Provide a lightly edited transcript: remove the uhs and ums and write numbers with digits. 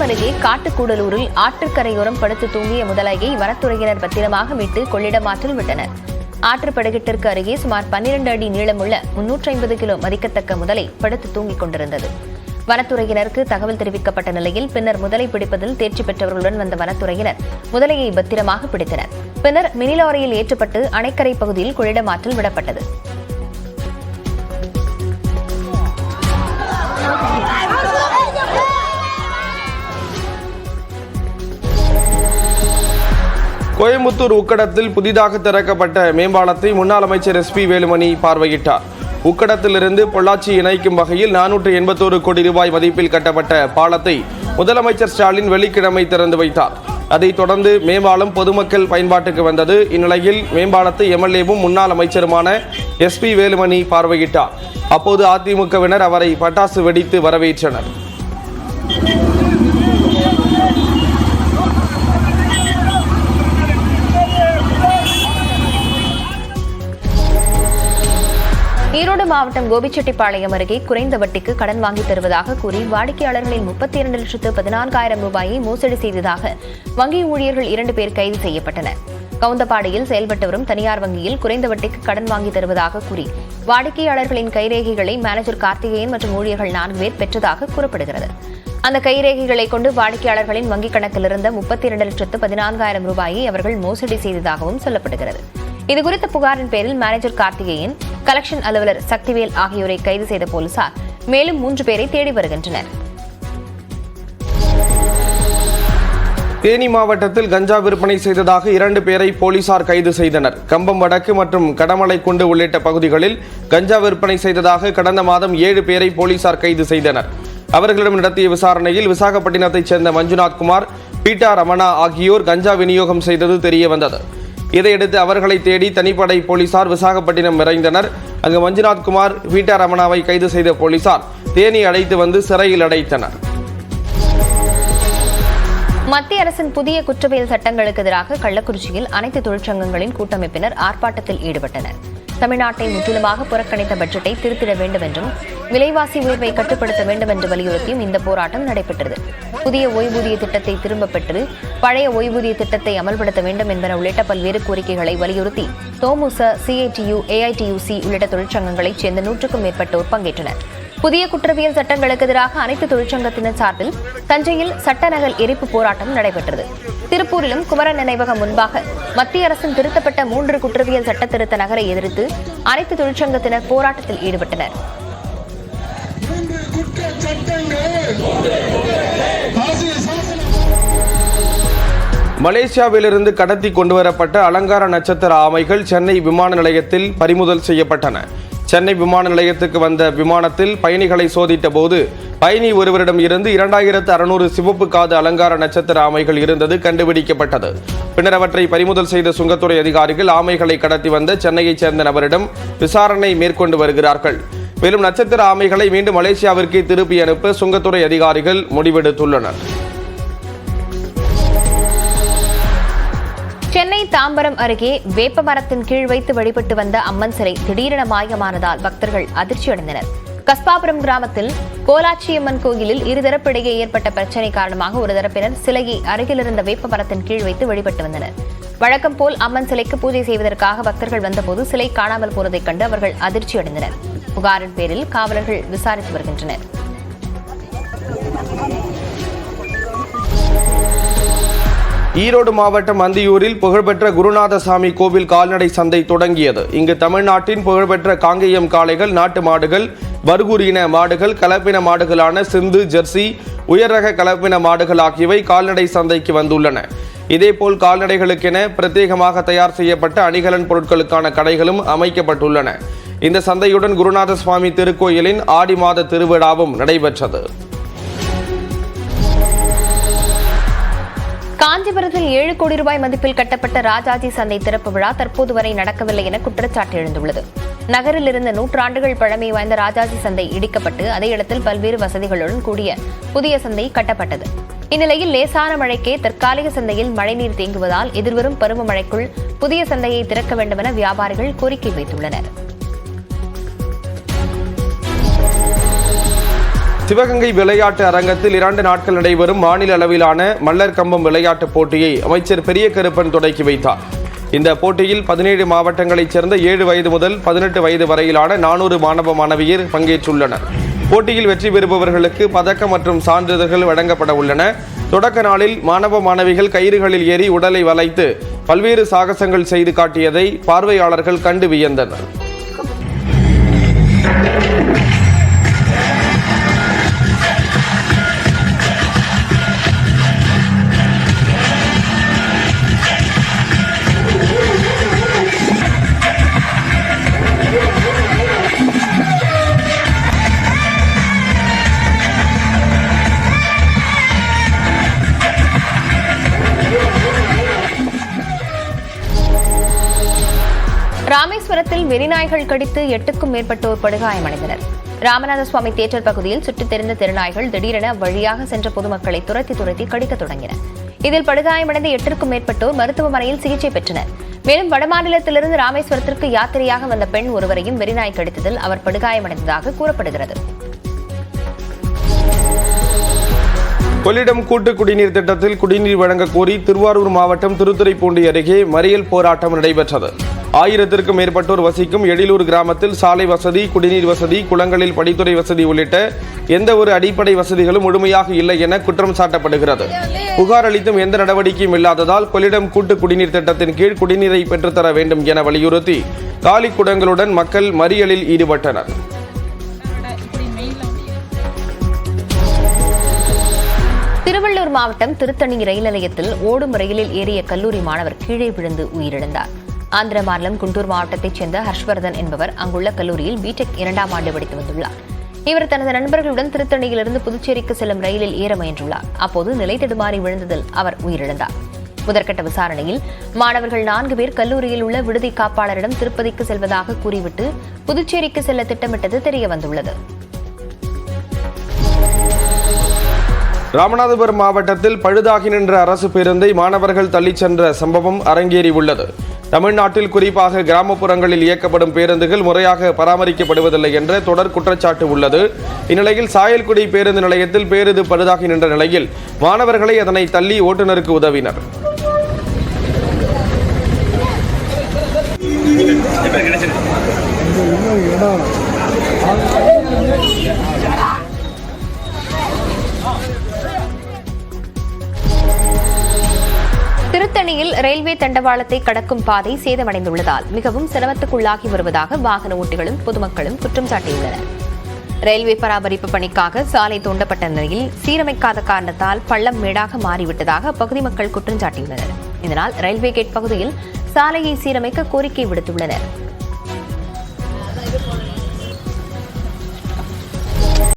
சேலம் அருகே காட்டுக்கூடலூரில் ஆற்றுக்கரையோரம் படுத்து தூங்கிய முதலையை வனத்துறையினர் பத்திரமாக மீட்டு கொள்ளிடமாற்றில் விட்டனர். ஆற்றுப்படுகிட்டிற்கு அருகே சுமார் 12 அடி நீளமுள்ள 350 கிலோ மதிக்கத்தக்க முதலை படுத்து தூங்கிக் கொண்டிருந்தது. வனத்துறையினருக்கு தகவல் தெரிவிக்கப்பட்ட நிலையில் பின்னர் முதலை பிடிப்பதில் தேர்ச்சி பெற்றவர்களுடன் வந்த வனத்துறையினர் முதலையை பத்திரமாக பிடித்தனர். பின்னர் மினி லாரியில் ஏற்றப்பட்டு அணைக்கரை பகுதியில் கொள்ளிடமாற்றில் விடப்பட்டது. கோயம்புத்தூர் உக்கடத்தில் புதிதாக திறக்கப்பட்ட மேம்பாலத்தை முன்னாள் அமைச்சர் SP வேலுமணி பார்வையிட்டார். உக்கடத்திலிருந்து பொள்ளாச்சி இணைக்கும் வகையில் 481 கோடி ரூபாய் மதிப்பில் கட்டப்பட்ட பாலத்தை முதலமைச்சர் ஸ்டாலின் வெள்ளிக்கிழமை திறந்து வைத்தார். அதைத் தொடர்ந்து மேம்பாலம் பொதுமக்கள் பயன்பாட்டுக்கு வந்தது. இந்நிலையில் மேம்பாலத்தை MLAவும் முன்னாள் அமைச்சருமான SP வேலுமணி பார்வையிட்டார். அப்போது அதிமுகவினர் அவரை பட்டாசு வெடித்து வரவேற்றனர். ஈரோடு மாவட்டம் கோபிச்செட்டிப்பாளையம் அருகே குறைந்த வட்டிக்கு கடன் வாங்கி தருவதாக கூறி வாடிக்கையாளர்களின் 32,14,000 ரூபாயை மோசடி செய்ததாக வங்கி ஊழியர்கள் 2 பேர் கைது செய்யப்பட்டனர். கவுந்தப்பாடியில் செயல்பட்டு வரும் தனியார் வங்கியில் குறைந்த வட்டிக்கு கடன் வாங்கி தருவதாக கூறி வாடிக்கையாளர்களின் கைரேகைகளை மேனேஜர் கார்த்திகேயன் மற்றும் ஊழியர்கள் 4 பேர் பெற்றதாக கூறப்படுகிறது. அந்த கைரேகைகளை கொண்டு வாடிக்கையாளர்களின் வங்கிக் கணக்கில் இருந்த 32,14,000 ரூபாயை அவர்கள் மோசடி செய்ததாகவும் சொல்லப்படுகிறது. இதுகுறித்த புகாரின் பேரில் மேனேஜர் கார்த்திகேயன், கலெக்ஷன் அலுவலர் சக்திவேல் ஆகியோரை கைது செய்த போலீசார் மேலும் 3 பேரை தேடி வருகின்றனர். தேனி மாவட்டத்தில் கஞ்சா விற்பனை செய்ததாக 2 பேரை போலீசார் கைது செய்தனர். கம்பம் வடக்கு மற்றும் கடமலைக்குண்டு உள்ளிட்ட பகுதிகளில் கஞ்சா விற்பனை செய்ததாக கடந்த மாதம் 7 பேரை போலீசார் கைது செய்தனர். அவர்களிடம் நடத்திய விசாரணையில் விசாகப்பட்டினத்தைச் சேர்ந்த மஞ்சுநாத் குமார், பீட்டா ரமணா ஆகியோர் கஞ்சா விநியோகம் செய்தது தெரியவந்தது. இதையடுத்து அவர்களை தேடி தனிப்படை போலீசார் விசாகப்பட்டினம் விரைந்தனர். அங்கு மஞ்சுநாத் குமார், பீட்டா ரமணாவை கைது செய்த போலீசார் தேனி அழைத்து வந்து சிறையில் அடைத்தனர். மத்திய அரசின் புதிய குற்றவியல் சட்டங்களுக்கு எதிராக கள்ளக்குறிச்சியில் அனைத்து தொழிற்சங்கங்களின் கூட்டமைப்பினர் ஆர்ப்பாட்டத்தில் ஈடுபட்டனர். தமிழ்நாட்டை முற்றிலுமாக புறக்கணித்த பட்ஜெட்டை திருத்திட வேண்டும் என்றும் விலைவாசி உயர்வை கட்டுப்படுத்த வேண்டும் என்று வலியுறுத்தியும் இந்த போராட்டம் நடைபெற்றது. புதிய ஓய்வூதிய திட்டத்தை திரும்பப் பெற்று பழைய ஓய்வூதிய திட்டத்தை அமல்படுத்த வேண்டும் என்பன உள்ளிட்ட பல்வேறு கோரிக்கைகளை வலியுறுத்தி தோமுச, CITU, AITUC உள்ளிட்ட தொழிற்சங்கங்களைச் சேர்ந்த 100க்கும் மேற்பட்டோர் பங்கேற்றனர். புதிய குற்றவியல் சட்டங்களுக்கு எதிராக அனைத்து தொழிற்சங்கத்தினர் சார்பில் தஞ்சையில் சட்ட நகல் எரிப்பு போராட்டம் நடைபெற்றது. திருப்பூரிலும் குமரன் நினைவகம் முன்பாக மத்திய அரசின் திருத்தப்பட்ட 3 குற்றவியல் சட்ட திருத்த நகரை எதிர்த்து அனைத்து தொழிற்சங்கத்தினர் போராட்டத்தில் ஈடுபட்டனர். மலேசியாவிலிருந்து கடத்தி கொண்டுவரப்பட்ட அலங்கார நட்சத்திர ஆமைகள் சென்னை விமான நிலையத்தில் பறிமுதல் செய்யப்பட்டன. சென்னை விமான நிலையத்துக்கு வந்த விமானத்தில் பயணிகளை சோதித்த போது பயணி ஒருவரிடம் இருந்து 2600 சிவப்பு காது அலங்கார நட்சத்திர ஆமைகள் இருந்தது கண்டுபிடிக்கப்பட்டது. பின்னர் அவற்றை பறிமுதல் செய்த சுங்கத்துறை அதிகாரிகள் ஆமைகளை கடத்தி வந்த சென்னையைச் சேர்ந்த நபரிடம் விசாரணை மேற்கொண்டு வருகிறார்கள். மேலும் நட்சத்திர ஆமைகளை மீண்டும் மலேசியாவிற்கு திருப்பி அனுப்ப சுங்கத்துறை அதிகாரிகள் முடிவெடுத்துள்ளனர். சென்னை தாம்பரம் அருகே வேப்ப மரத்தின் கீழ் வைத்து வழிபட்டு வந்த அம்மன் சிலை திடீரென மாயமானதால் பக்தர்கள் அதிர்ச்சியடைந்தனர். கஸ்பாபுரம் கிராமத்தில் கோலாச்சியம்மன் கோயிலில் இருதரப்பிடையே ஏற்பட்ட பிரச்சினை காரணமாக ஒரு தரப்பினர் சிலையை அருகிலிருந்த வேப்ப மரத்தின் கீழ் வைத்து வழிபட்டு வந்தனர். வழக்கம் போல் அம்மன் சிலைக்கு பூஜை செய்வதற்காக பக்தர்கள் வந்தபோது சிலை காணாமல் போனதைக் கண்டு அவர்கள் அதிர்ச்சியடைந்தனர். புகாரின் பேரில் காவலர்கள் விசாரித்து வருகின்றனர். ஈரோடு மாவட்டம் அந்தியூரில் புகழ்பெற்ற குருநாதசாமி கோவில் கால்நடை சந்தை தொடங்கியது. இங்கு தமிழ்நாட்டின் புகழ்பெற்ற காங்கேயம் காளைகள், நாட்டு மாடுகள், பர்கூர் இன மாடுகள், கலப்பின மாடுகளான சிந்து, ஜெர்சி, உயர்ரக கலப்பின மாடுகள் ஆகியவை கால்நடை சந்தைக்கு வந்துள்ளன. இதேபோல் கால்நடைகளுக்கென பிரத்யேகமாக தயார் செய்யப்பட்ட அணிகலன் பொருட்களுக்கான கடைகளும் அமைக்கப்பட்டுள்ளன. இந்த சந்தையுடன் குருநாத சுவாமி திருக்கோயிலின் ஆடி மாத திருவிழாவும் நடைபெற்றது. காஞ்சிபுரத்தில் 7 கோடி ரூபாய் மதிப்பில் கட்டப்பட்ட ராஜாஜி சந்தை திறப்பு விழா தற்போது வரை நடக்கவில்லை என குற்றச்சாட்டு எழுந்துள்ளது. நகரில் இருந்த 100 ஆண்டுகள் பழமை வாய்ந்த ராஜாஜி சந்தை இடிக்கப்பட்டு அதே இடத்தில் பல்வேறு வசதிகளுடன் கூடிய புதிய சந்தை கட்டப்பட்டது. இந்நிலையில் லேசான மழைக்கே தற்காலிக சந்தையில் மழைநீர் தேங்குவதால் எதிர்வரும் பருவமழைக்குள் புதிய சந்தையை திறக்க வேண்டும் என வியாபாரிகள் கோரிக்கை வைத்துள்ளனர். சிவகங்கை விளையாட்டு அரங்கத்தில் 2 நாட்கள் நடைபெறும் மாநில அளவிலான மல்லர் கம்பம் விளையாட்டுப் போட்டியை அமைச்சர் பெரிய கருப்பன் தொடக்கி வைத்தார். இந்த போட்டியில் 17 மாவட்டங்களைச் சேர்ந்த 7 வயது முதல் 18 வயது வரையிலான 400 மாணவ மாணவியர் பங்கேற்றுள்ளனர். போட்டியில் வெற்றி பெறுபவர்களுக்கு பதக்கம் மற்றும் சான்றிதழ்கள் வழங்கப்பட உள்ளன. தொடக்க நாளில் மாணவ மாணவிகள் கயிறுகளில் ஏறி உடலை வளைத்து பல்வேறு சாகசங்கள் செய்து காட்டியதை பார்வையாளர்கள் கண்டு வியந்தனர். ராமேஸ்வரத்தில் வெறிநாய்கள் கடித்து 8க்கும் மேற்பட்டோர் படுகாயமடைந்தனர். ராமநாத சுவாமி தியேட்டர் பகுதியில் சுற்றித் தெரிந்த தெருநாய்கள் திடீரென வழியாக சென்ற பொதுமக்களை துரத்தி கடிக்க தொடங்கின. இதில் படுகாயமடைந்த 8க்கும் மேற்பட்டோர் மருத்துவமனையில் சிகிச்சை பெற்றனர். மேலும் வடமாநிலத்திலிருந்து ராமேஸ்வரத்திற்கு யாத்திரையாக வந்த பெண் ஒருவரையும் வெறிநாய் கடித்ததில் அவர் படுகாயமடைந்ததாக கூறப்படுகிறது. கொள்ளிடம் கூட்டு குடிநீர் திட்டத்தில் குடிநீர் வழங்கக் கோரி திருவாரூர் மாவட்டம் திருத்துறைப்பூண்டி அருகே மறியல் போராட்டம் நடைபெற்றது. 1000க்கும் மேற்பட்டோர் வசிக்கும் எழிலூர் கிராமத்தில் சாலை வசதி, குடிநீர் வசதி, குளங்களில் படித்துறை வசதி உள்ளிட்ட எந்த ஒரு அடிப்படை வசதிகளும் முழுமையாக இல்லை என குற்றம் சாட்டப்படுகிறது. புகார் அளித்தும் எந்த நடவடிக்கையும் இல்லாததால் கொள்ளிடம் கூட்டு குடிநீர் திட்டத்தின் கீழ் குடிநீரை பெற்றுத்தர வேண்டும் என வலியுறுத்தி காலி குடங்களுடன் மக்கள் மறியலில் ஈடுபட்டனர். திருவள்ளூர் மாவட்டம் திருத்தணி ரயில் நிலையத்தில் ஓடும் ரயிலில் ஏறிய கல்லூரி மாணவர் கீழே விழுந்து உயிரிழந்தார். ஆந்திர மாநிலம் குண்டூர் மாவட்டத்தைச் சேர்ந்த ஹர்ஷ்வர்தன் என்பவர் அங்குள்ள கல்லூரியில் பிடெக் 2ஆம் ஆண்டு படித்து வந்துள்ளார். இவர் தனது நண்பர்களுடன் திருத்தணியிலிருந்து புதுச்சேரிக்கு செல்லும் ரயிலில் ஏற முயன்றுள்ளார். அப்போது நிலை தடுமாறி விழுந்ததில் அவர் உயிரிழந்தார். முதற்கட்ட விசாரணையில் மாணவர்கள் 4 பேர் கல்லூரியில் உள்ள விடுதி காப்பாளரிடம் திருப்பதிக்கு செல்வதாக கூறிவிட்டு புதுச்சேரிக்கு செல்ல திட்டமிட்டது தெரியவந்துள்ளது. ராமநாதபுரம் மாவட்டத்தில் பழுதாகி நின்ற அரசு பேருந்தை மாணவர்கள் தள்ளிச் சென்ற சம்பவம் அரங்கேறியுள்ளது. தமிழ்நாட்டில் குறிப்பாக கிராமப்புறங்களில் இயக்கப்படும் பேருந்துகள் முறையாக பராமரிக்கப்படுவதில்லை என்ற தொடர் குற்றச்சாட்டு உள்ளது. இந்நிலையில் சாயல்குடி பேருந்து நிலையத்தில் பேருந்து பழுதாகி நின்ற நிலையில் மாணவர்களை அதனை தள்ளி ஓட்டுநருக்கு உதவினர். திருத்தணியில் ரயில்வே தண்டவாளத்தை கடக்கும் பாதை சேதமடைந்துள்ளதால் மிகவும் சிரமத்துக்குள்ளாகி வருவதாக வாகன ஓட்டிகளும் பொதுமக்களும் குற்றம் சாட்டியுள்ளனர். ரயில்வே பராமரிப்பு பணிக்காக சாலை தோண்டப்பட்ட நிலையில் சீரமைக்காத காரணத்தால் பள்ளம் மேடாக மாறிவிட்டதாக அப்பகுதி மக்கள் குற்றம் சாட்டியுள்ளனர். இதனால் ரயில்வே கேட் பகுதியில் சாலையை சீரமைக்க கோரிக்கை விடுத்துள்ளனர்.